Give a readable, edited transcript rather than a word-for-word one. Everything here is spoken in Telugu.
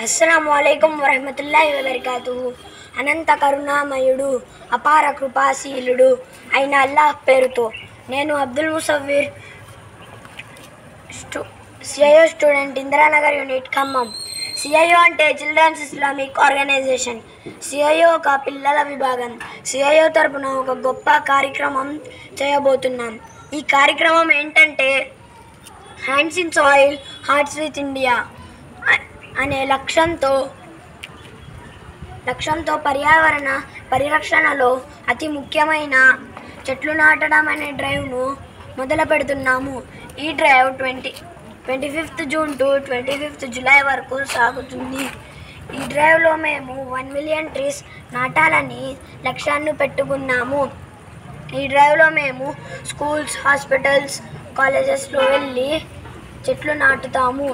అస్సలాముఅలైకుం వరహ్మతుల్లాహి వబరకాతుహు. అనంత కరుణామయుడు అపార కృపాశీలుడు అయిన అల్లాహ్ పేరుతో నేను Abdul Musawwir CIO student, Indiranagar unit, Khammam. CIO అంటే చిల్డ్రన్స్ ఇస్లామిక్ ఆర్గనైజేషన్. సిఐఓ ఒక పిల్లల విభాగం. సిఐఓ తరపున ఒక గొప్ప కార్యక్రమం చేయబోతున్నాం. ఈ కార్యక్రమం ఏంటంటే hands in soil hearts with India అనే లక్ష్యంతో పర్యావరణ పరిరక్షణలో అతి ముఖ్యమైన చెట్లు నాటడం అనే డ్రైవ్ను మొదలు పెడుతున్నాము. ఈ డ్రైవ్ 25 జూన్ టు 25 జూలై వరకు సాగుతుంది. ఈ డ్రైవ్లో మేము 1 మిలియన్ ట్రీస్ నాటాలని లక్ష్యాన్ని పెట్టుకున్నాము. ఈ డ్రైవ్లో మేము స్కూల్స్, హాస్పిటల్స్, కాలేజెస్లో వెళ్ళి చెట్లు నాటుతాము.